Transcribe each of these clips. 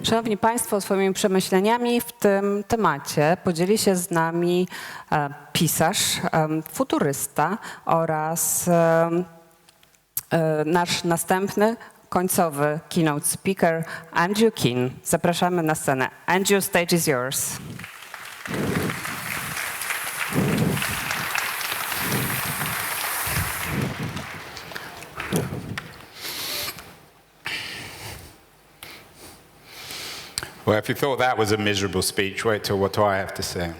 Szanowni Państwo, swoimi przemyśleniami w tym temacie podzieli się z nami pisarz, futurysta oraz nasz następny końcowy keynote speaker Andrew Keen. Zapraszamy na scenę. Andrew, stage is yours. Well, if you thought that was a miserable speech, wait till what do I have to say.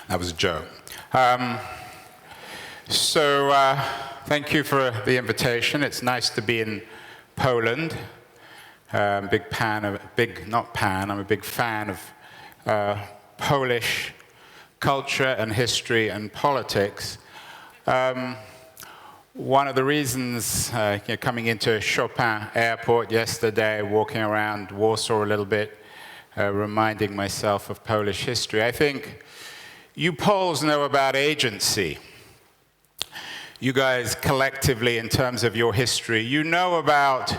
That was a joke. Thank you for the invitation. It's nice to be in Poland. I'm a big fan of Polish culture and history and politics. One of the reasons, coming into Chopin Airport yesterday, walking around Warsaw a little bit, reminding myself of Polish history, I think you Poles know about agency. You guys collectively, in terms of your history, you know about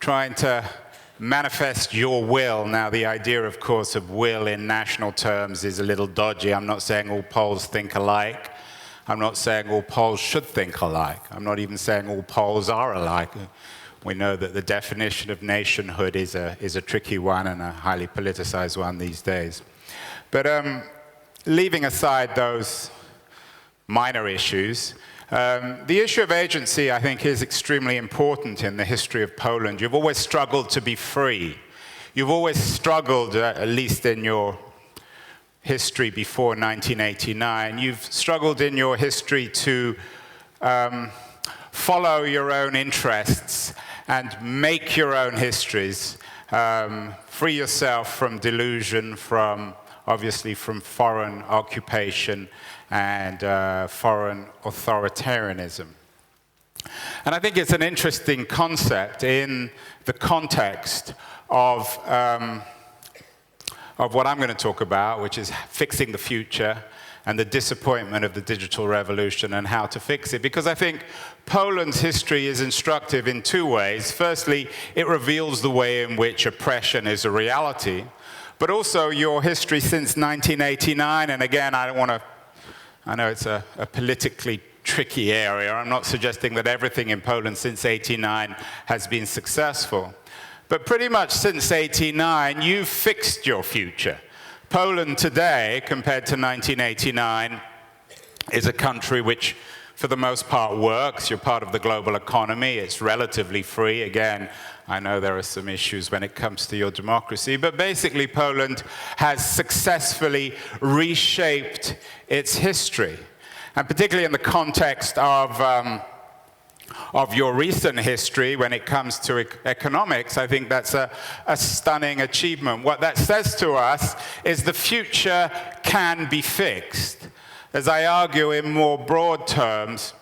trying to manifest your will. Now, the idea, of course, of will in national terms is a little dodgy. I'm not saying all Poles think alike. I'm not saying all Poles should think alike. I'm not even saying all Poles are alike. We know that the definition of nationhood is a tricky one and a highly politicized one these days. But leaving aside those minor issues, the issue of agency, I think, is extremely important in the history of Poland. You've always struggled to be free. You've always struggled, at least in your history before 1989, you've struggled in your history to follow your own interests and make your own histories, free yourself from delusion, obviously from foreign occupation and foreign authoritarianism. And I think it's an interesting concept in the context of what I'm going to talk about, which is fixing the future and the disappointment of the digital revolution and how to fix it. Because I think Poland's history is instructive in two ways. Firstly, it reveals the way in which oppression is a reality, but also your history since 1989. And again, I know it's a politically tricky area. I'm not suggesting that everything in Poland since 1989 has been successful. But pretty much since 1989, you've fixed your future. Poland today, compared to 1989, is a country which, for the most part, works. You're part of the global economy. It's relatively free. Again, I know there are some issues when it comes to your democracy. But basically, Poland has successfully reshaped its history. And particularly in the context of your recent history, when it comes to economics, I think that's a stunning achievement. What that says to us is the future can be fixed. As I argue in more broad terms,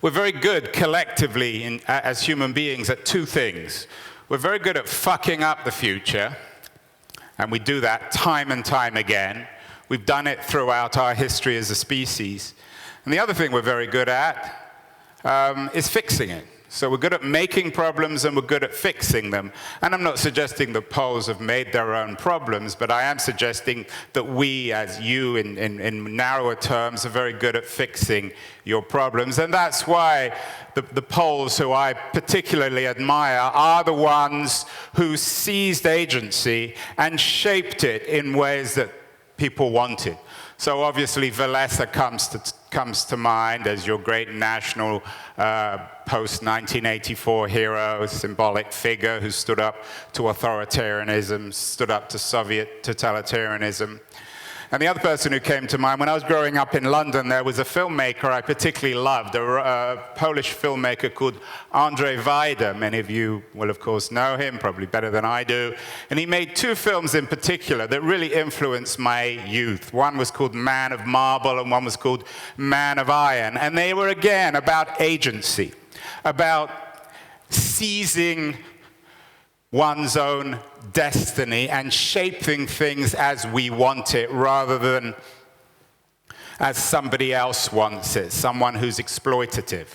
we're very good collectively as human beings at two things. We're very good at fucking up the future, and we do that time and time again. We've done it throughout our history as a species. And the other thing we're very good at is fixing it. So we're good at making problems and we're good at fixing them. And I'm not suggesting that Poles have made their own problems, but I am suggesting that we, as you in narrower terms, are very good at fixing your problems. And that's why the Poles who I particularly admire are the ones who seized agency and shaped it in ways that people wanted. So obviously Walesa comes to mind as your great national post-1984 hero, symbolic figure who stood up to authoritarianism, stood up to Soviet totalitarianism. And the other person who came to mind, when I was growing up in London, there was a filmmaker I particularly loved, a Polish filmmaker called Andrzej Wajda. Many of you will, of course, know him, probably better than I do. And he made two films in particular that really influenced my youth. One was called Man of Marble, and one was called Man of Iron. And they were, again, about agency, about seizing one's own destiny and shaping things as we want it rather than as somebody else wants it, someone who's exploitative.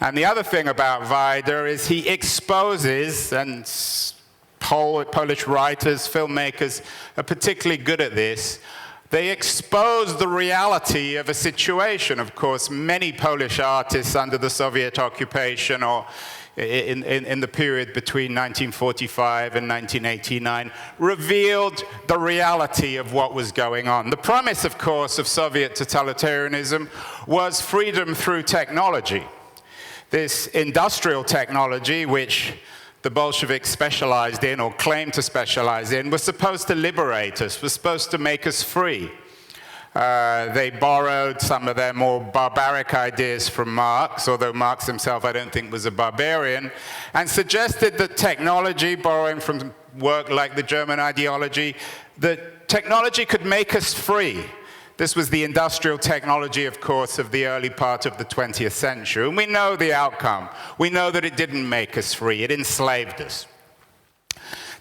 And the other thing about Wajda is he exposes, and Polish writers, filmmakers are particularly good at this, they expose the reality of a situation. Of course, many Polish artists under the Soviet occupation or in the period between 1945 and 1989 revealed the reality of what was going on. The promise, of course, of Soviet totalitarianism was freedom through technology. This industrial technology, which the Bolsheviks specialized in or claimed to specialize in, was supposed to liberate us, was supposed to make us free. They borrowed some of their more barbaric ideas from Marx, although Marx himself I don't think was a barbarian, and suggested that technology, borrowing from work like the German ideology, that technology could make us free. This was the industrial technology, of course, of the early part of the 20th century. And we know the outcome. We know that it didn't make us free. It enslaved us.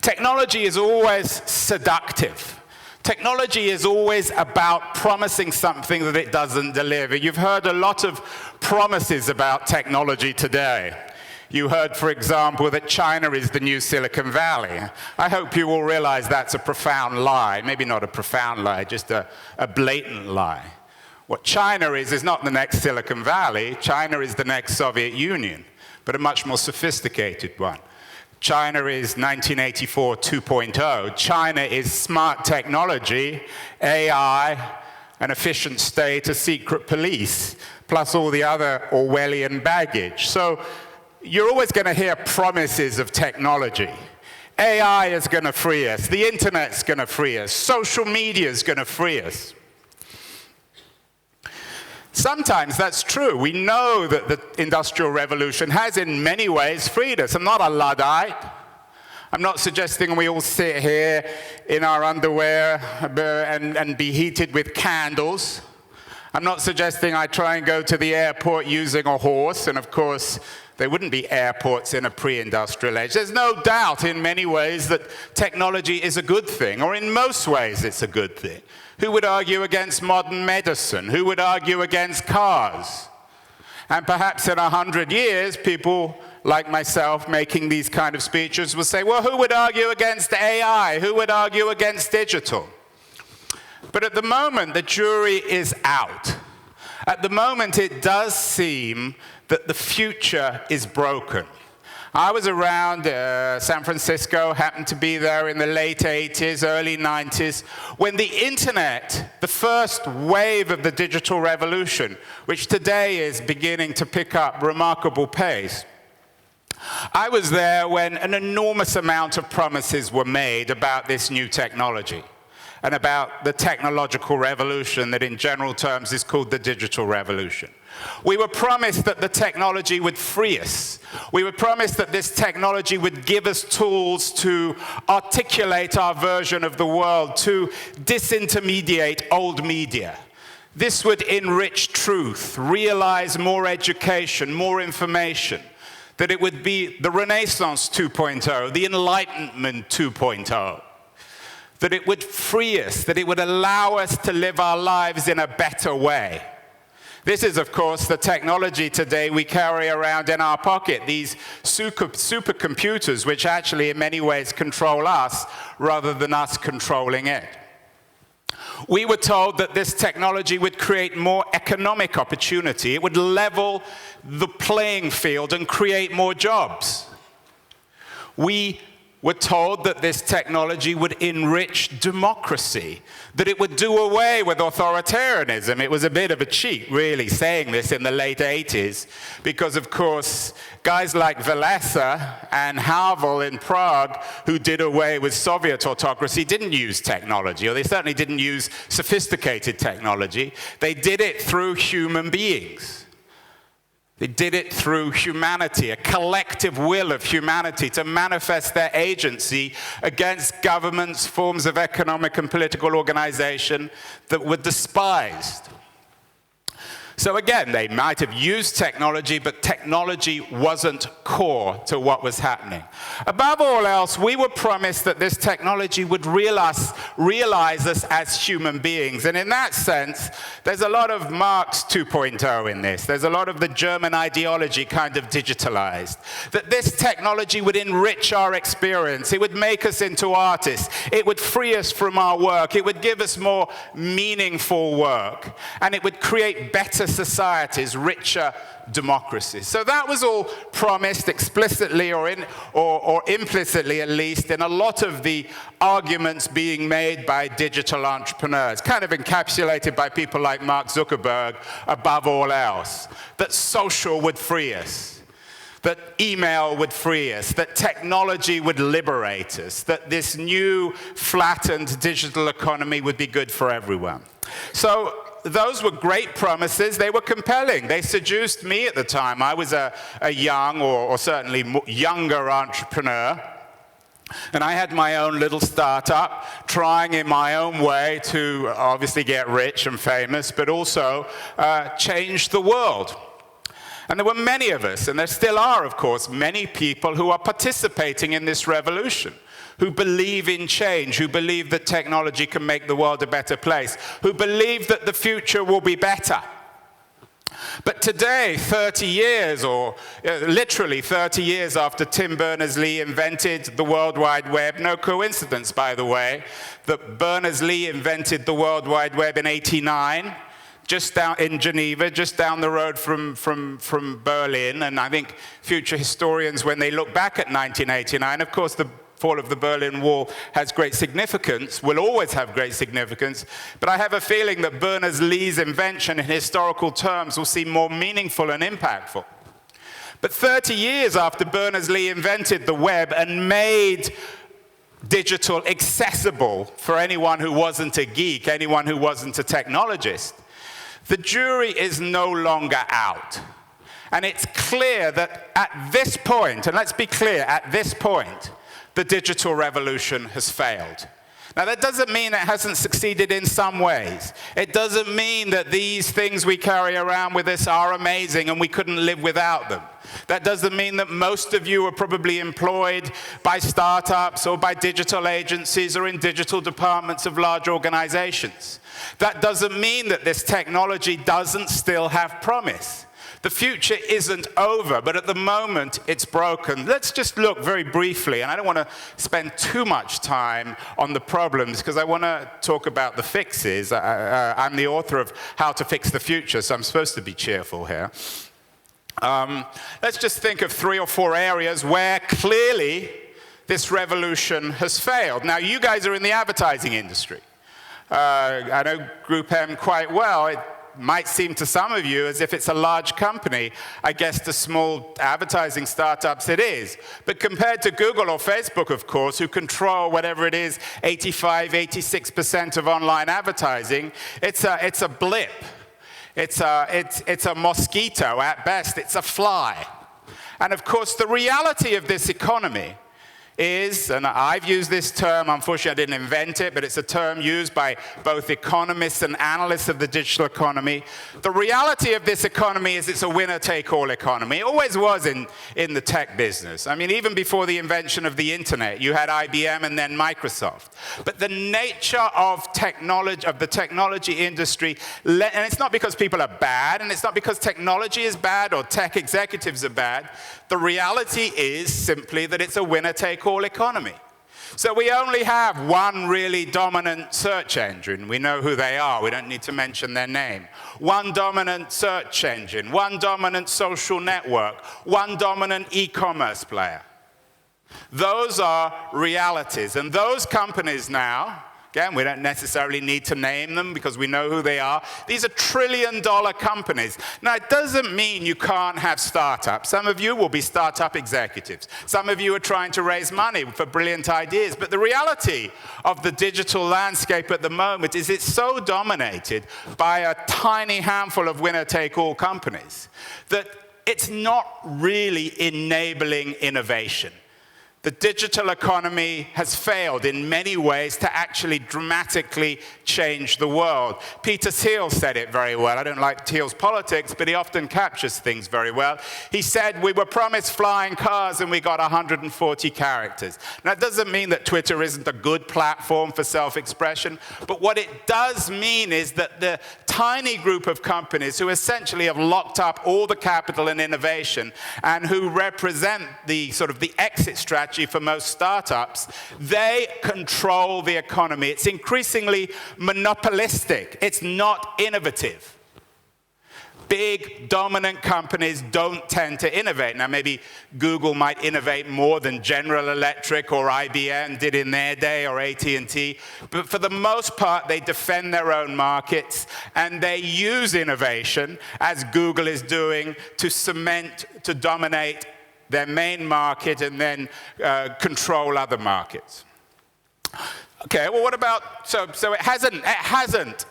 Technology is always seductive. Technology is always about promising something that it doesn't deliver. You've heard a lot of promises about technology today. You heard, for example, that China is the new Silicon Valley. I hope you all realize that's a profound lie. Maybe not a profound lie, just a blatant lie. What China is not the next Silicon Valley. China is the next Soviet Union, but a much more sophisticated one. China is 1984 2.0. China is smart technology, AI, an efficient state, a secret police, plus all the other Orwellian baggage. So you're always going to hear promises of technology. AI is going to free us. The internet's going to free us. Social media is going to free us. Sometimes that's true. We know that the Industrial Revolution has in many ways freed us. I'm not a Luddite. I'm not suggesting we all sit here in our underwear and be heated with candles. I'm not suggesting I try and go to the airport using a horse, and of course, there wouldn't be airports in a pre-industrial age. There's no doubt in many ways that technology is a good thing, or in most ways it's a good thing. Who would argue against modern medicine? Who would argue against cars? And perhaps in 100 years, people like myself making these kind of speeches will say, well, who would argue against AI? Who would argue against digital? But at the moment, the jury is out. At the moment, it does seem that the future is broken. I was around San Francisco, happened to be there in the late 80s, early 90s, when the internet, the first wave of the digital revolution, which today is beginning to pick up remarkable pace. I was there when an enormous amount of promises were made about this new technology and about the technological revolution that in general terms is called the digital revolution. We were promised that the technology would free us. We were promised that this technology would give us tools to articulate our version of the world, to disintermediate old media. This would enrich truth, realize more education, more information, that it would be the Renaissance 2.0, the Enlightenment 2.0. That it would free us, that it would allow us to live our lives in a better way. This is, of course, the technology today we carry around in our pocket, these supercomputers, which actually in many ways control us rather than us controlling it. We were told that this technology would create more economic opportunity. It would level the playing field and create more jobs. We were told that this technology would enrich democracy, that it would do away with authoritarianism. It was a bit of a cheat, really, saying this in the late 80s, because, of course, guys like Walesa and Havel in Prague, who did away with Soviet autocracy, didn't use technology, or they certainly didn't use sophisticated technology. They did it through human beings. They did it through humanity, a collective will of humanity to manifest their agency against governments, forms of economic and political organization that were despised. So again, they might have used technology, but technology wasn't core to what was happening. Above all else, we were promised that this technology would realize us as human beings. And in that sense, there's a lot of Marx 2.0 in this. There's a lot of the German ideology kind of digitalized. That this technology would enrich our experience. It would make us into artists. It would free us from our work. It would give us more meaningful work. And it would create better societies, richer democracies. So that was all promised explicitly or implicitly, at least, in a lot of the arguments being made by digital entrepreneurs, kind of encapsulated by people like Mark Zuckerberg above all else. That social would free us, that email would free us, that technology would liberate us, that this new flattened digital economy would be good for everyone. So those were great promises. They were compelling. They seduced me at the time. I was a young, or certainly younger entrepreneur. And I had my own little startup, trying in my own way to obviously get rich and famous, but also change the world. And there were many of us, and there still are, of course, many people who are participating in this revolution, who believe in change, who believe that technology can make the world a better place, who believe that the future will be better. But today, 30 years, or literally 30 years after Tim Berners-Lee invented the World Wide Web, no coincidence, by the way, that Berners-Lee invented the World Wide Web in '89, just down in Geneva, just down the road from Berlin. And I think future historians, when they look back at 1989, of course, the fall of the Berlin Wall has great significance, will always have great significance, but I have a feeling that Berners-Lee's invention in historical terms will seem more meaningful and impactful. But 30 years after Berners-Lee invented the web and made digital accessible for anyone who wasn't a geek, anyone who wasn't a technologist, the jury is no longer out. And it's clear that at this point, and let's be clear, at this point, the digital revolution has failed. Now, that doesn't mean it hasn't succeeded in some ways. It doesn't mean that these things we carry around with us are amazing and we couldn't live without them. That doesn't mean that most of you are probably employed by startups or by digital agencies or in digital departments of large organizations. That doesn't mean that this technology doesn't still have promise. The future isn't over, but at the moment it's broken. Let's just look very briefly, and I don't want to spend too much time on the problems because I want to talk about the fixes. I'm the author of How to Fix the Future, so I'm supposed to be cheerful here. Let's just think of 3 or 4 areas where clearly this revolution has failed. Now, you guys are in the advertising industry. I know Group M quite well. It might seem to some of you as if it's a large company. I guess to small advertising startups it is. But compared to Google or Facebook, of course, who control whatever it is, 85, 86% of online advertising, it's a blip. It's a mosquito at best. It's a fly. And of course, the reality of this economy is, and I've used this term, unfortunately I didn't invent it, but it's a term used by both economists and analysts of the digital economy. The reality of this economy is it's a winner-take-all economy. It always was in the tech business. I mean, even before the invention of the internet, you had IBM and then Microsoft. But the nature of technology, of the technology industry, and it's not because people are bad, and it's not because technology is bad or tech executives are bad. The reality is simply that it's a winner-take-all economy. So we only have one really dominant search engine. We know who they are. We don't need to mention their name. One dominant search engine, one dominant social network, one dominant e-commerce player. Those are realities. And those companies now, again, we don't necessarily need to name them because we know who they are. These are trillion-dollar companies. Now, it doesn't mean you can't have startups. Some of you will be startup executives. Some of you are trying to raise money for brilliant ideas. But the reality of the digital landscape at the moment is it's so dominated by a tiny handful of winner-take-all companies that it's not really enabling innovation. The digital economy has failed in many ways to actually dramatically change the world. Peter Thiel said it very well. I don't like Thiel's politics, but he often captures things very well. He said, we were promised flying cars and we got 140 characters. Now, that doesn't mean that Twitter isn't a good platform for self-expression, but what it does mean is that the tiny group of companies who essentially have locked up all the capital and innovation and who represent the sort of the exit strategy for most startups, they control the economy. It's increasingly monopolistic. It's not innovative. Big, dominant companies don't tend to innovate. Now, maybe Google might innovate more than General Electric or IBM did in their day, or AT&T. But for the most part, they defend their own markets, and they use innovation, as Google is doing, to cement, to dominate their main market and then control other markets. Okay, well, what about, so it hasn't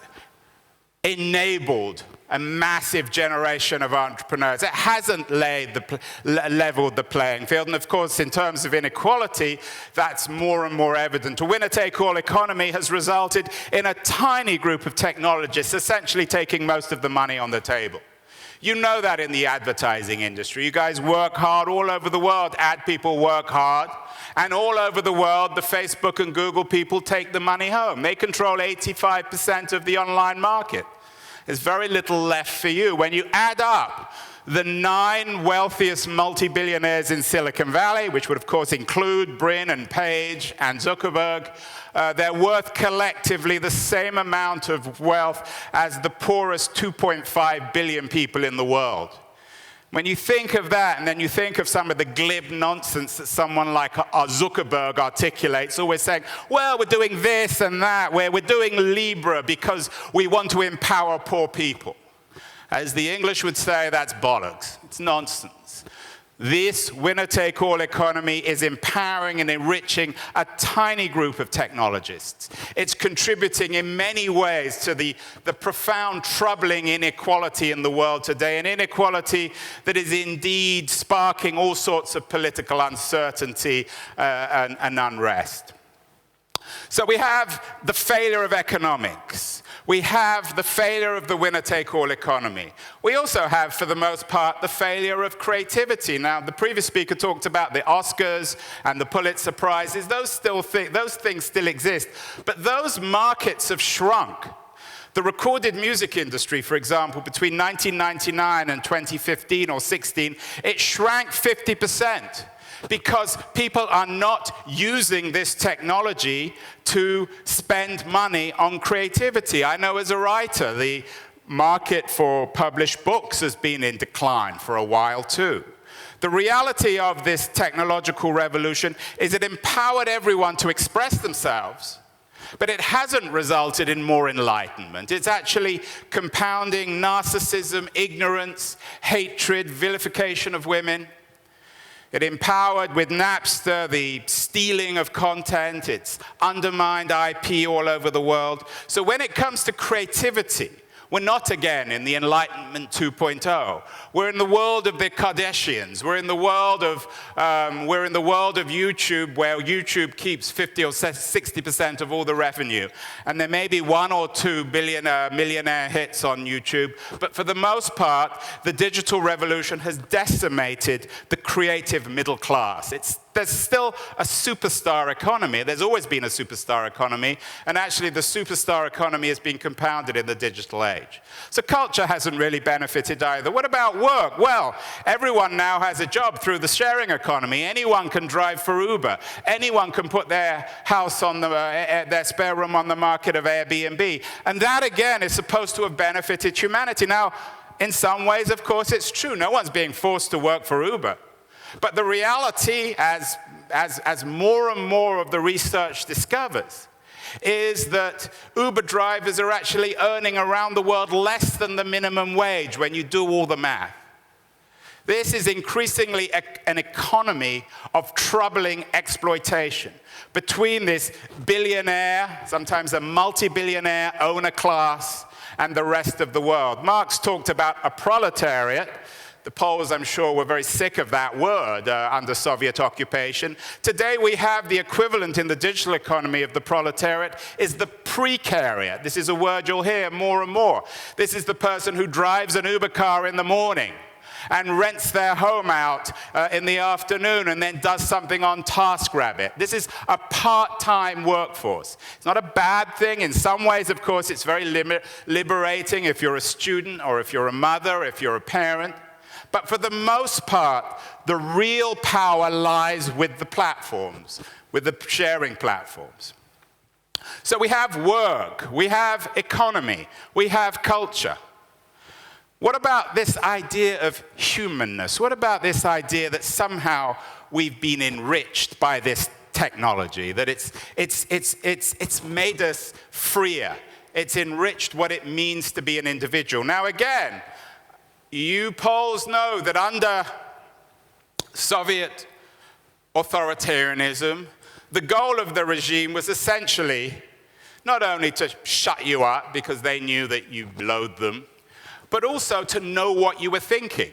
enabled a massive generation of entrepreneurs. It hasn't leveled the playing field. And of course, in terms of inequality, that's more and more evident. A winner-take-all economy has resulted in a tiny group of technologists essentially taking most of the money on the table. You know that in the advertising industry. You guys work hard all over the world. Ad people work hard. And all over the world, the Facebook and Google people take the money home. They control 85% of the online market. There's very little left for you. When you add up the 9 wealthiest multi-billionaires in Silicon Valley, which would of course include Brin and Page and Zuckerberg, they're worth collectively the same amount of wealth as the poorest 2.5 billion people in the world. When you think of that, and then you think of some of the glib nonsense that someone like Zuckerberg articulates, always saying, well, we're doing this and that, we're doing Libra because we want to empower poor people. As the English would say, that's bollocks. It's nonsense. This winner-take-all economy is empowering and enriching a tiny group of technologists. It's contributing in many ways to the profound troubling inequality in the world today, an inequality that is indeed sparking all sorts of political uncertainty and unrest. So we have the failure of economics. We have the failure of the winner-take-all economy. We also have, for the most part, the failure of creativity. Now, the previous speaker talked about the Oscars and the Pulitzer Prizes. Those things still exist, but those markets have shrunk. The recorded music industry, for example, between 1999 and 2015 or 16, it shrank 50%. Because people are not using this technology to spend money on creativity. I know as a writer, the market for published books has been in decline for a while too. The reality of this technological revolution is it empowered everyone to express themselves, but it hasn't resulted in more enlightenment. It's actually compounding narcissism, ignorance, hatred, vilification of women. It empowered with Napster the stealing of content. It's undermined IP all over the world. So when it comes to creativity, we're not again in the Enlightenment 2.0. We're in the world of the Kardashians. We're in the world of YouTube, where YouTube keeps 50 or 60% of all the revenue. And there may be 1 or 2 millionaire hits on YouTube. But for the most part, the digital revolution has decimated the creative middle class. There's still a superstar economy. There's always been a superstar economy. And actually, the superstar economy has been compounded in the digital age. So culture hasn't really benefited either. What about work? Well, everyone now has a job through the sharing economy. Anyone can drive for Uber. Anyone can put their house on their spare room on the market of Airbnb. And that, again, is supposed to have benefited humanity. Now, in some ways, of course, it's true. No one's being forced to work for Uber. But the reality, as more and more of the research discovers, is that Uber drivers are actually earning around the world less than the minimum wage when you do all the math. This is increasingly an economy of troubling exploitation between this billionaire, sometimes a multi-billionaire owner class, and the rest of the world. Marx talked about a proletariat The Poles, I'm sure, were very sick of that word under Soviet occupation. Today, we have the equivalent in the digital economy of the proletariat is the precariat. This is a word you'll hear more and more. This is the person who drives an Uber car in the morning and rents their home out in the afternoon and then does something on TaskRabbit. This is a part-time workforce. It's not a bad thing. In some ways, of course, it's very liberating if you're a student or if you're a mother, if you're a parent. But for the most part, the real power lies with the platforms, with the sharing platforms. So we have work, we have economy, we have culture. What about this idea of humanness? What about this idea that somehow we've been enriched by this technology, that it's made us freer, it's enriched what it means to be an individual? Now again, you Poles know that under Soviet authoritarianism, the goal of the regime was essentially not only to shut you up because they knew that you loathed them, but also to know what you were thinking.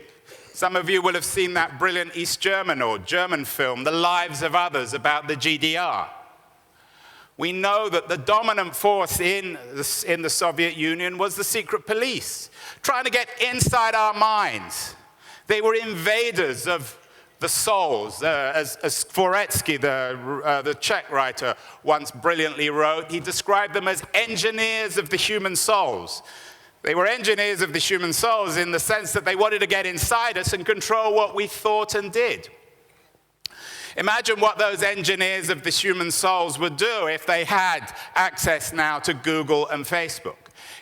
Some of you will have seen that brilliant East German or German film, The Lives of Others, about the GDR. We know that the dominant force in the Soviet Union was the secret police, trying to get inside our minds. They were invaders of the souls. As Dvoretsky, the Czech writer, once brilliantly wrote, he described them as engineers of the human souls. They were engineers of the human souls in the sense that they wanted to get inside us and control what we thought and did. Imagine what those engineers of the human souls would do if they had access now to Google and Facebook.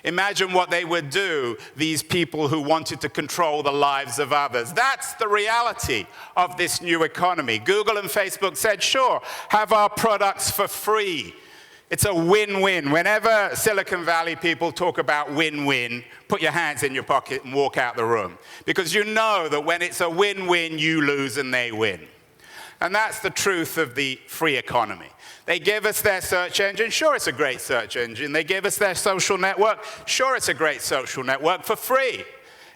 Imagine what they would do, these people who wanted to control the lives of others. That's the reality of this new economy. Google and Facebook said, sure, have our products for free. It's a win-win. Whenever Silicon Valley people talk about win-win, put your hands in your pocket and walk out the room. Because you know that when it's a win-win, you lose and they win. And that's the truth of the free economy. They give us their search engine. Sure, it's a great search engine. They give us their social network. Sure, it's a great social network for free.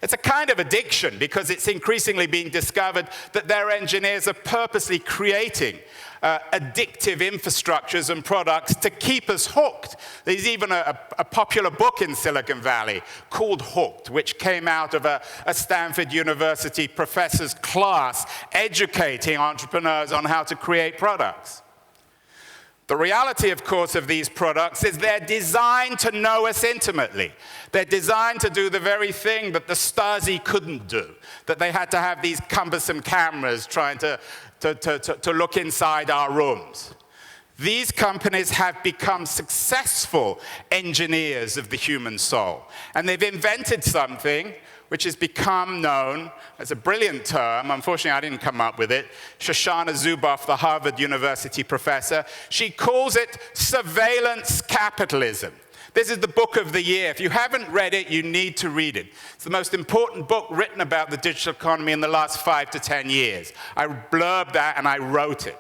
It's a kind of addiction because it's increasingly being discovered that their engineers are purposely creating addictive infrastructures and products to keep us hooked. There's even a popular book in Silicon Valley called Hooked, which came out of a Stanford University professor's class educating entrepreneurs on how to create products. The reality, of course, of these products is they're designed to know us intimately. They're designed to do the very thing that the Stasi couldn't do, that they had to have these cumbersome cameras trying to look inside our rooms. These companies have become successful engineers of the human soul. And they've invented something which has become known as a brilliant term. Unfortunately, I didn't come up with it. Shoshana Zuboff, the Harvard University professor, she calls it surveillance capitalism. This is the book of the year. If you haven't read it, you need to read it. It's the most important book written about the digital economy in the last 5 to 10 years. I blurbed that and I wrote it.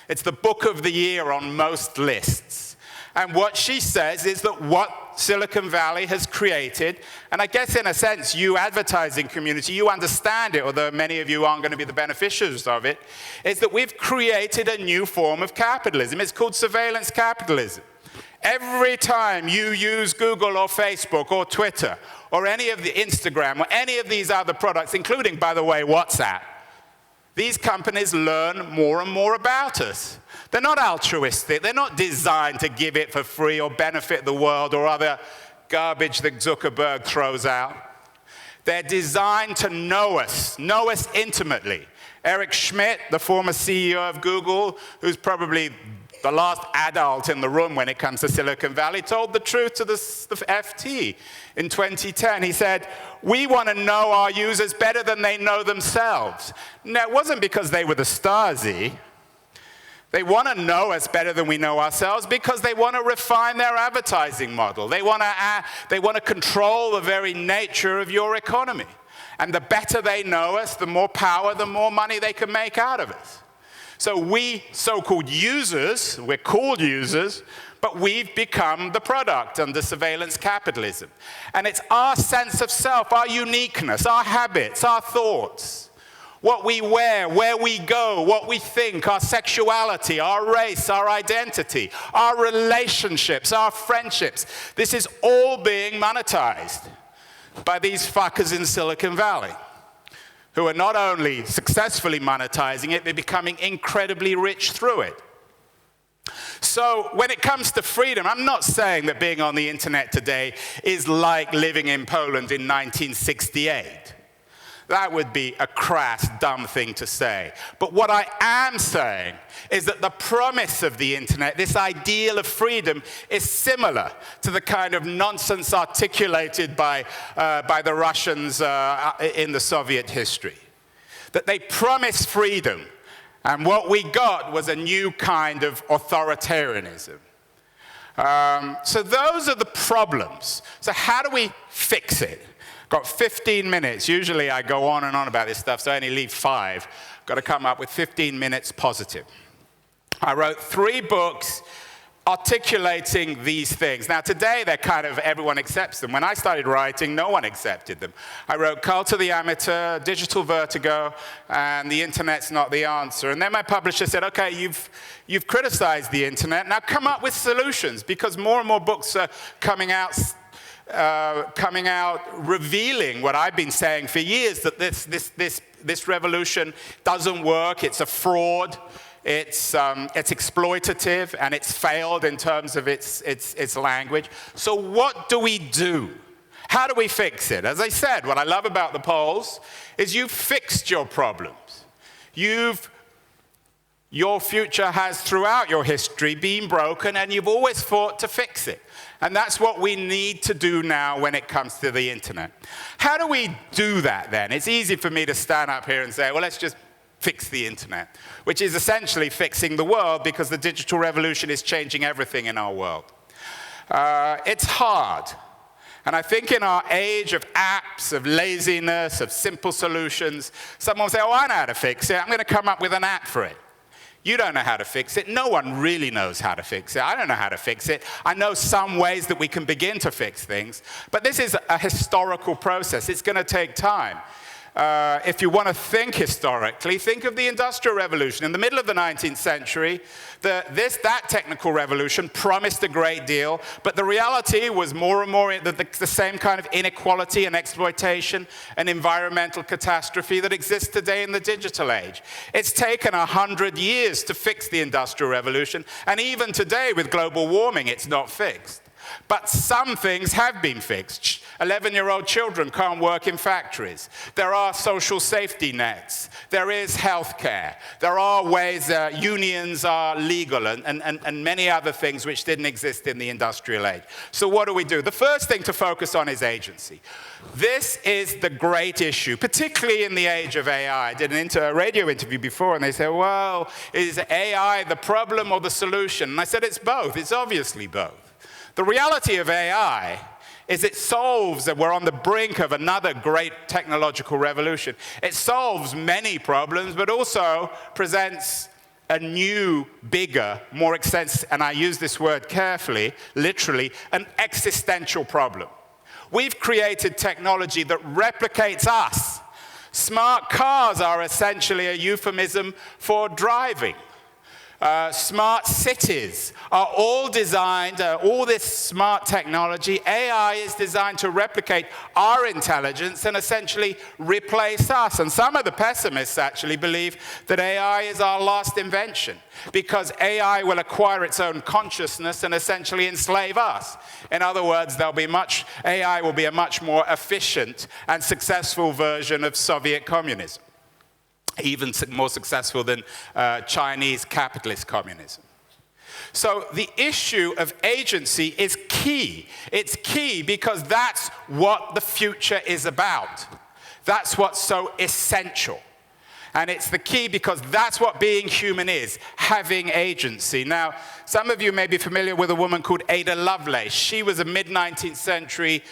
It's the book of the year on most lists. And what she says is that what Silicon Valley has created, and I guess in a sense, you advertising community, you understand it, although many of you aren't going to be the beneficiaries of it, is that we've created a new form of capitalism. It's called surveillance capitalism. Every time you use Google or Facebook or Twitter or any of the Instagram or any of these other products, including, by the way, WhatsApp, these companies learn more and more about us. They're not altruistic. They're not designed to give it for free or benefit the world or other garbage that Zuckerberg throws out. They're designed to know us intimately. Eric Schmidt, the former CEO of Google, who's probably the last adult in the room when it comes to Silicon Valley, told the truth to the FT in 2010. He said, we want to know our users better than they know themselves. Now, it wasn't because they were the Stasi. They want to know us better than we know ourselves because they want to refine their advertising model. They want to control the very nature of your economy. And the better they know us, the more power, the more money they can make out of us. So we so-called users, we're called users, but we've become the product under surveillance capitalism. And it's our sense of self, our uniqueness, our habits, our thoughts, what we wear, where we go, what we think, our sexuality, our race, our identity, our relationships, our friendships. This is all being monetized by these fuckers in Silicon Valley, who are not only successfully monetizing it, they're becoming incredibly rich through it. So when it comes to freedom, I'm not saying that being on the internet today is like living in Poland in 1968. That would be a crass, dumb thing to say. But what I am saying is that the promise of the internet, this ideal of freedom, is similar to the kind of nonsense articulated by the Russians in the Soviet history. That they promised freedom, and what we got was a new kind of authoritarianism. So those are the problems. So how do we fix it? Got 15 minutes. Usually I go on and on about this stuff, so I only leave 5. Got to come up with 15 minutes positive. I wrote 3 books articulating these things. Now today they're kind of, everyone accepts them. When I started writing, no one accepted them. I wrote Cult of the Amateur, Digital Vertigo, and The Internet's Not the Answer. And then my publisher said, okay, you've criticized the internet, now come up with solutions, because more and more books are coming out revealing what I've been saying for years, that this revolution doesn't work, it's a fraud, it's exploitative, and it's failed in terms of its language. So what do we do? How do we fix it? As I said, what I love about the polls is you've fixed your problems. Your future has, throughout your history, been broken, and you've always fought to fix it. And that's what we need to do now when it comes to the internet. How do we do that then? It's easy for me to stand up here and say, well, let's just fix the internet, which is essentially fixing the world, because the digital revolution is changing everything in our world. It's hard. And I think in our age of apps, of laziness, of simple solutions, someone will say, oh, I know how to fix it. I'm going to come up with an app for it. You don't know how to fix it. No one really knows how to fix it. I don't know how to fix it. I know some ways that we can begin to fix things. But this is a historical process. It's going to take time. If you want to think historically, think of the Industrial Revolution. In the middle of the 19th century, that technical revolution promised a great deal, but the reality was more and more the same kind of inequality and exploitation and environmental catastrophe that exists today in the digital age. It's taken 100 years to fix the Industrial Revolution, and even today with global warming, it's not fixed. But some things have been fixed. 11-year-old children can't work in factories. There are social safety nets. There is healthcare. There are ways unions are legal and many other things which didn't exist in the industrial age. So what do? The first thing to focus on is agency. This is the great issue, particularly in the age of AI. I did a radio interview before, and they said, well, is AI the problem or the solution? And I said, it's both. It's obviously both. The reality of AI is it solves, and we're on the brink of another great technological revolution. It solves many problems, but also presents a new, bigger, more extensive, and I use this word carefully, literally, an existential problem. We've created technology that replicates us. Smart cars are essentially a euphemism for driving. Smart cities are all designed, all this smart technology, AI is designed to replicate our intelligence and essentially replace us. And some of the pessimists actually believe that AI is our last invention, because AI will acquire its own consciousness and essentially enslave us. In other words, AI will be a much more efficient and successful version of Soviet communism, even more successful than Chinese capitalist communism. So the issue of agency is key. It's key because that's what the future is about. That's what's so essential. And it's the key because that's what being human is. having agency. Now, some of you may be familiar with a woman called Ada Lovelace. She was a mid-19th century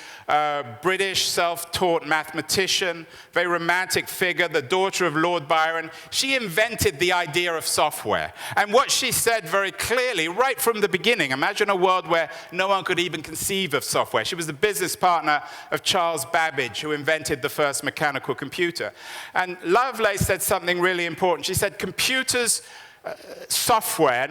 British self-taught mathematician, very romantic figure, the daughter of Lord Byron. She invented the idea of software. And what she said very clearly, right from the beginning, imagine a world where no one could even conceive of software. She was the business partner of Charles Babbage, who invented the first mechanical computer. And Lovelace said something really important. She said, software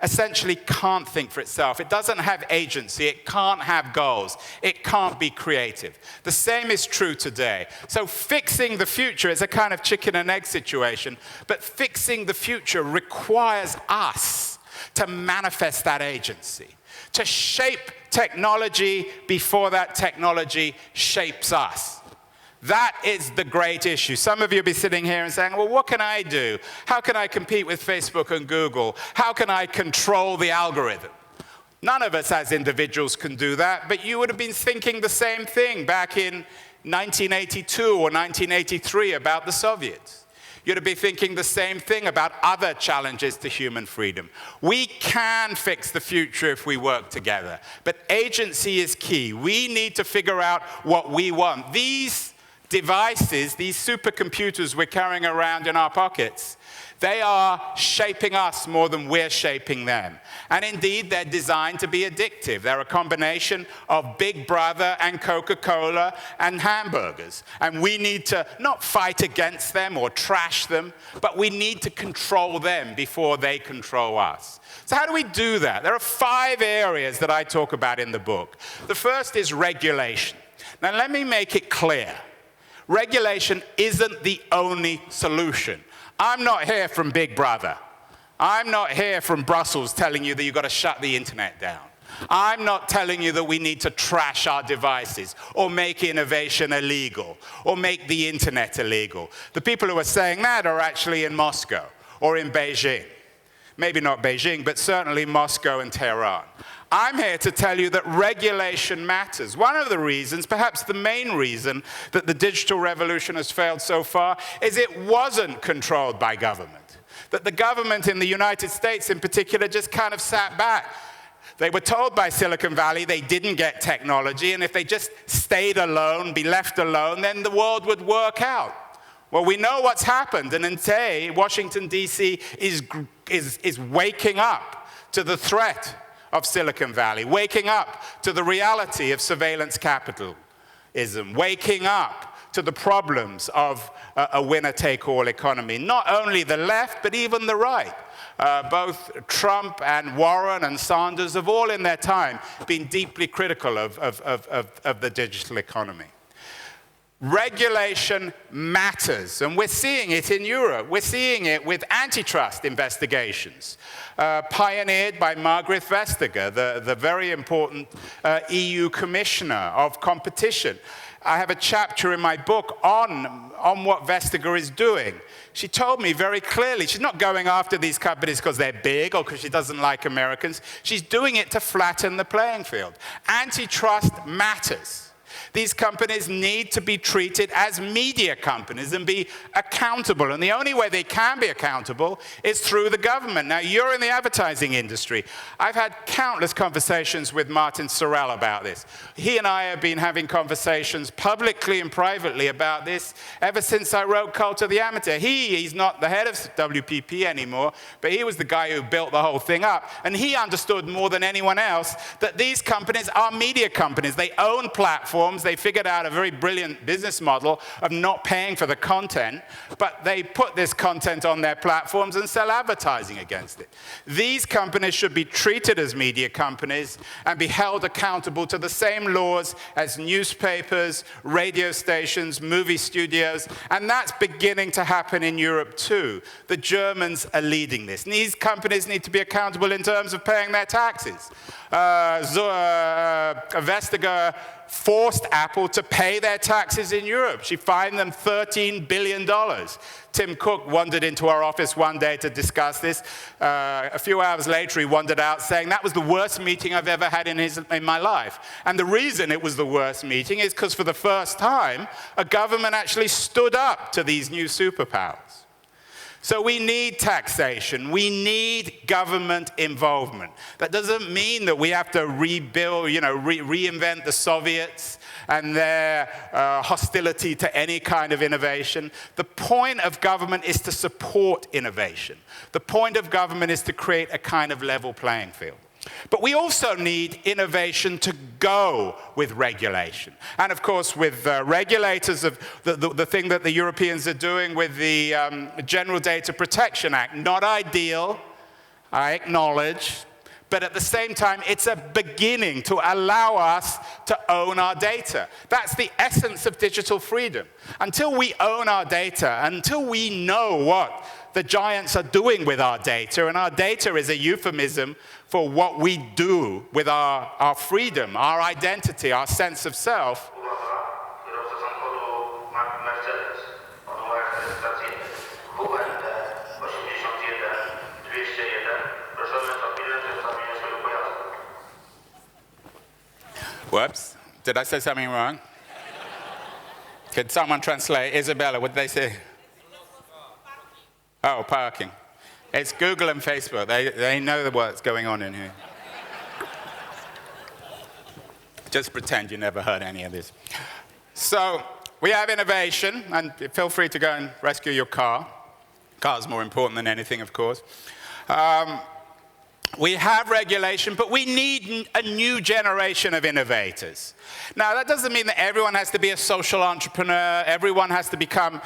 essentially can't think for itself. It doesn't have agency. It can't have goals. It can't be creative. The same is true today. So fixing the future is a kind of chicken and egg situation, but fixing the future requires us to manifest that agency, to shape technology before that technology shapes us. That is the great issue. Some of you will be sitting here and saying, well, what can I do? How can I compete with Facebook and Google? How can I control the algorithm? None of us as individuals can do that, but you would have been thinking the same thing back in 1982 or 1983 about the Soviets. You'd be thinking the same thing about other challenges to human freedom. We can fix the future if we work together, but agency is key. We need to figure out what we want. These devices, these supercomputers we're carrying around in our pockets, they are shaping us more than we're shaping them. And indeed, they're designed to be addictive. They're a combination of Big Brother and Coca-Cola and hamburgers. And we need to not fight against them or trash them, but we need to control them before they control us. So how do we do that? There are 5 areas that I talk about in the book. The first is regulation. Now, let me make it clear. Regulation isn't the only solution. I'm not here from Big Brother. I'm not here from Brussels telling you that you've got to shut the internet down. I'm not telling you that we need to trash our devices or make innovation illegal or make the internet illegal. The people who are saying that are actually in Moscow or in Beijing. Maybe not Beijing, but certainly Moscow and Tehran. I'm here to tell you that regulation matters. One of the reasons, perhaps the main reason, that the digital revolution has failed so far is it wasn't controlled by government. That the government in the United States in particular just kind of sat back. They were told by Silicon Valley they didn't get technology, and if they just stayed alone, be left alone, then the world would work out. Well, we know what's happened, and today Washington, D.C. is waking up to the threat of Silicon Valley, waking up to the reality of surveillance capitalism, waking up to the problems of a winner-take-all economy. Not only the left, but even the right. Both Trump and Warren and Sanders have all in their time been deeply critical of the digital economy. Regulation matters, and we're seeing it in Europe. We're seeing it with antitrust investigations, pioneered by Margrethe Vestager, the very important EU commissioner of competition. I have a chapter in my book on what Vestager is doing. She told me very clearly, she's not going after these companies because they're big or because she doesn't like Americans. She's doing it to flatten the playing field. Antitrust matters. These companies need to be treated as media companies and be accountable. And the only way they can be accountable is through the government. Now, you're in the advertising industry. I've had countless conversations with Martin Sorrell about this. He and I have been having conversations publicly and privately about this ever since I wrote Cult of the Amateur. He's not the head of WPP anymore, but he was the guy who built the whole thing up. And he understood more than anyone else that these companies are media companies. They own platforms. They figured out a very brilliant business model of not paying for the content, but they put this content on their platforms and sell advertising against it. These companies should be treated as media companies and be held accountable to the same laws as newspapers, radio stations, movie studios, and that's beginning to happen in Europe too. The Germans are leading this. And these companies need to be accountable in terms of paying their taxes. Vestager forced Apple to pay their taxes in Europe. She fined them $13 billion. Tim Cook wandered into our office one day to discuss this. A few hours later, he wandered out saying, that was the worst meeting I've ever had in my life. And the reason it was the worst meeting is because for the first time, a government actually stood up to these new superpowers. So we need taxation. We need government involvement. That doesn't mean that we have to rebuild, reinvent the Soviets and their hostility to any kind of innovation. The point of government is to support innovation. The point of government is to create a kind of level playing field. But we also need innovation to go with regulation. And of course, with regulators, of the thing that the Europeans are doing with the General Data Protection Act, not ideal, I acknowledge, but at the same time, it's a beginning to allow us to own our data. That's the essence of digital freedom. Until we own our data, until we know what the giants are doing with our data, and our data is a euphemism for what we do with our freedom, our identity, our sense of self. Whoops, did I say something wrong? Could someone translate? Isabella, what did they say? Oh, parking. It's Google and Facebook. They know what's going on in here. Just pretend you never heard any of this. So we have innovation, and feel free to go and rescue your car. Car's more important than anything, of course. We have regulation, but we need a new generation of innovators. Now, that doesn't mean that everyone has to be a social entrepreneur, everyone has to become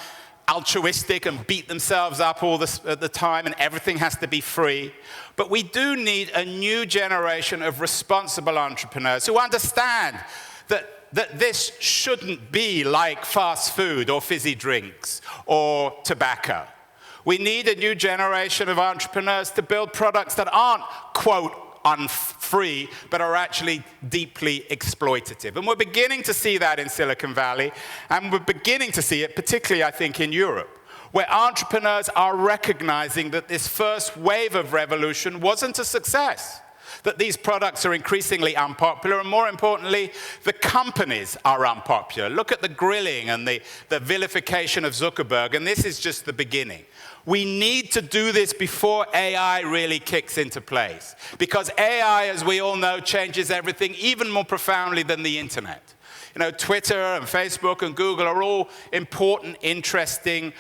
altruistic and beat themselves up all at the time, and everything has to be free. But we do need a new generation of responsible entrepreneurs who understand that this shouldn't be like fast food or fizzy drinks or tobacco. We need a new generation of entrepreneurs to build products that aren't, quote, free, but are actually deeply exploitative. And we're beginning to see that in Silicon Valley, and we're beginning to see it, particularly, I think, in Europe, where entrepreneurs are recognizing that this first wave of revolution wasn't a success, that these products are increasingly unpopular, and more importantly, the companies are unpopular. Look at the grilling and the vilification of Zuckerberg, and this is just the beginning. We need to do this before AI really kicks into place, because AI, as we all know, changes everything even more profoundly than the internet. Twitter and Facebook and Google are all important, interesting,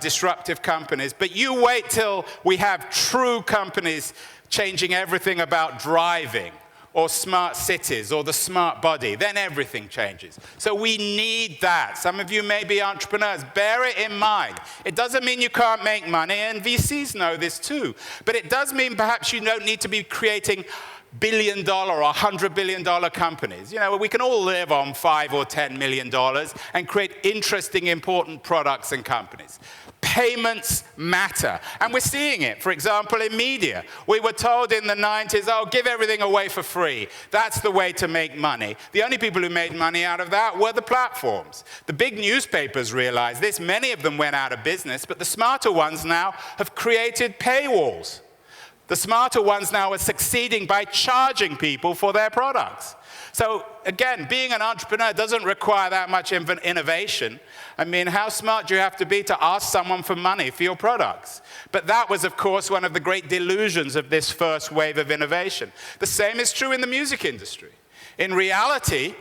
disruptive companies, but you wait till we have true companies changing everything about driving, or smart cities, or the smart body, then everything changes. So we need that. Some of you may be entrepreneurs. Bear it in mind. It doesn't mean you can't make money, and VCs know this too. But it does mean perhaps you don't need to be creating billion-dollar or $100 billion companies. We can all live on $5 or $10 million and create interesting, important products and companies. Payments matter. And we're seeing it, for example, in media. We were told in the 90s, give everything away for free. That's the way to make money. The only people who made money out of that were the platforms. The big newspapers realized this. Many of them went out of business, but the smarter ones now have created paywalls. The smarter ones now are succeeding by charging people for their products. So again, being an entrepreneur doesn't require that much innovation. I mean, how smart do you have to be to ask someone for money for your products? But that was, of course, one of the great delusions of this first wave of innovation. The same is true in the music industry. In reality,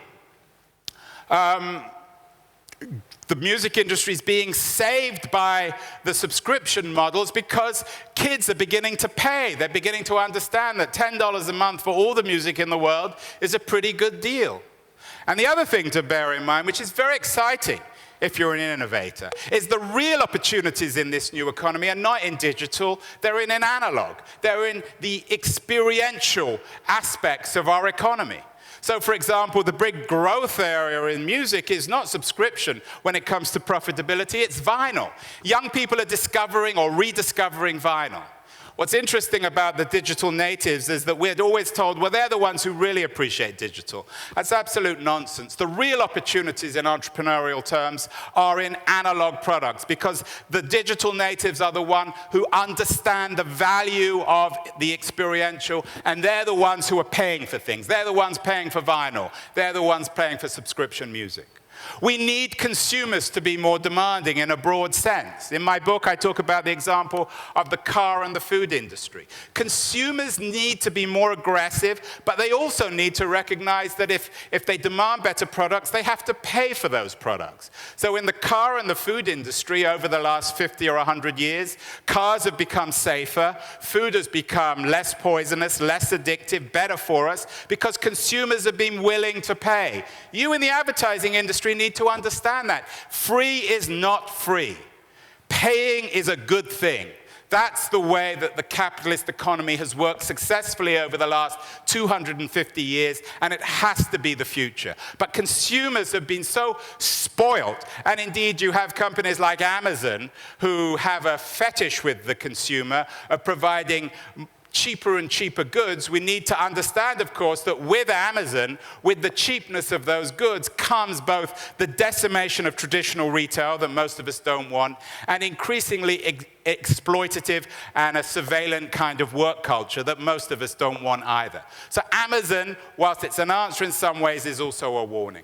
the music industry is being saved by the subscription models because kids are beginning to pay. They're beginning to understand that $10 a month for all the music in the world is a pretty good deal. And the other thing to bear in mind, which is very exciting if you're an innovator, is the real opportunities in this new economy are not in digital, they're in an analog. They're in the experiential aspects of our economy. So, for example, the big growth area in music is not subscription when it comes to profitability, it's vinyl. Young people are discovering or rediscovering vinyl. What's interesting about the digital natives is that we're always told, well, they're the ones who really appreciate digital. That's absolute nonsense. The real opportunities in entrepreneurial terms are in analog products, because the digital natives are the ones who understand the value of the experiential, and they're the ones who are paying for things. They're the ones paying for vinyl. They're the ones paying for subscription music. We need consumers to be more demanding in a broad sense. In my book, I talk about the example of the car and the food industry. Consumers need to be more aggressive, but they also need to recognize that if they demand better products, they have to pay for those products. So in the car and the food industry over the last 50 or 100 years, cars have become safer, food has become less poisonous, less addictive, better for us, because consumers have been willing to pay. You in the advertising industry need to understand that. Free is not free. Paying is a good thing. That's the way that the capitalist economy has worked successfully over the last 250 years, and it has to be the future. But consumers have been so spoiled, and indeed you have companies like Amazon who have a fetish with the consumer of providing cheaper and cheaper goods. We need to understand, of course, that with Amazon, with the cheapness of those goods, comes both the decimation of traditional retail that most of us don't want, and increasingly exploitative and a surveillant kind of work culture that most of us don't want either. So Amazon, whilst it's an answer in some ways, is also a warning.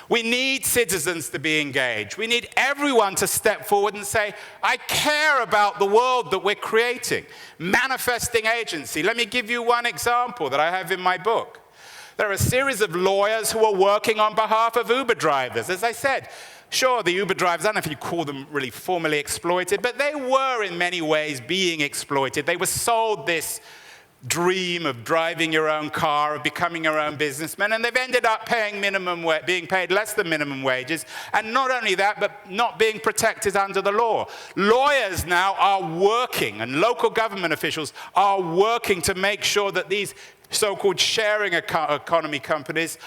We need citizens to be engaged. We need everyone to step forward and say, I care about the world that we're creating. Manifesting agency. Let me give you one example that I have in my book. There are a series of lawyers who are working on behalf of Uber drivers. As I said, sure, the Uber drivers, I don't know if you call them really formally exploited, but they were in many ways being exploited. They were sold this dream of driving your own car, of becoming your own businessman, and they've ended up paying being paid less than minimum wages, and not only that, but not being protected under the law. Lawyers now are working, and local government officials are working to make sure that these so-called sharing economy companies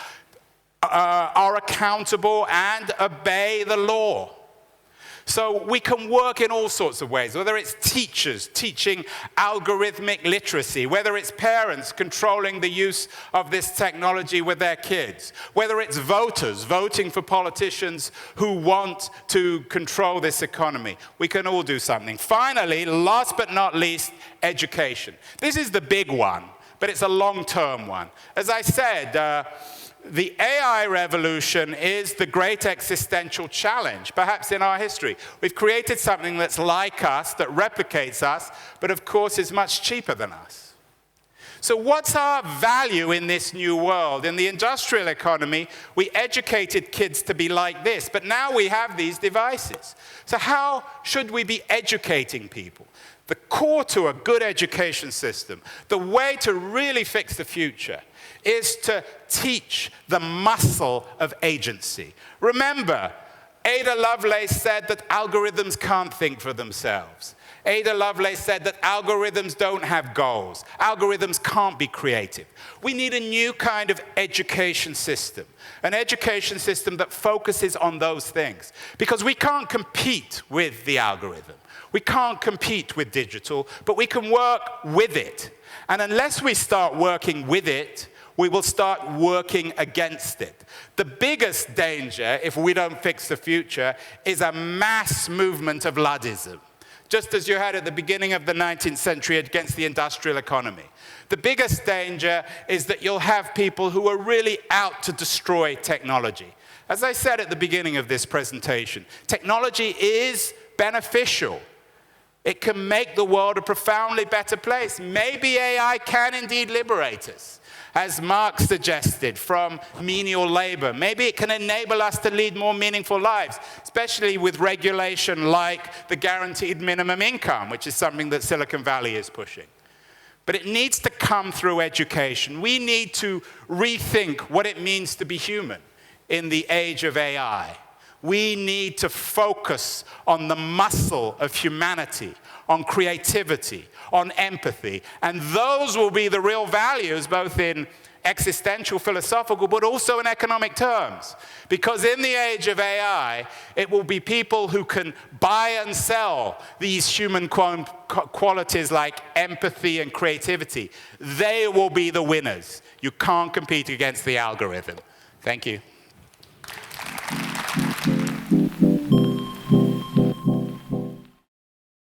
are accountable and obey the law. So we can work in all sorts of ways, whether it's teachers teaching algorithmic literacy, whether it's parents controlling the use of this technology with their kids, whether it's voters voting for politicians who want to control this economy. We can all do something. Finally, last but not least, education. This is the big one, but it's a long-term one. As I said, the AI revolution is the great existential challenge, perhaps in our history. We've created something that's like us, that replicates us, but of course is much cheaper than us. So what's our value in this new world? In the industrial economy, we educated kids to be like this, but now we have these devices. So how should we be educating people? The core to a good education system, the way to really fix the future, is to teach the muscle of agency. Remember, Ada Lovelace said that algorithms can't think for themselves. Ada Lovelace said that algorithms don't have goals. Algorithms can't be creative. We need a new kind of education system, an education system that focuses on those things, because we can't compete with the algorithm. We can't compete with digital, but we can work with it. And unless we start working with it, we will start working against it. The biggest danger, if we don't fix the future, is a mass movement of Luddism, just as you had at the beginning of the 19th century against the industrial economy. The biggest danger is that you'll have people who are really out to destroy technology. As I said at the beginning of this presentation, technology is beneficial. It can make the world a profoundly better place. Maybe AI can indeed liberate us, as Marx suggested, from menial labor. Maybe it can enable us to lead more meaningful lives, especially with regulation like the guaranteed minimum income, which is something that Silicon Valley is pushing. But it needs to come through education. We need to rethink what it means to be human in the age of AI. We need to focus on the muscle of humanity, on creativity, on empathy. And those will be the real values, both in existential, philosophical, but also in economic terms. Because in the age of AI, it will be people who can buy and sell these human qualities like empathy and creativity. They will be the winners. You can't compete against the algorithm. Thank you.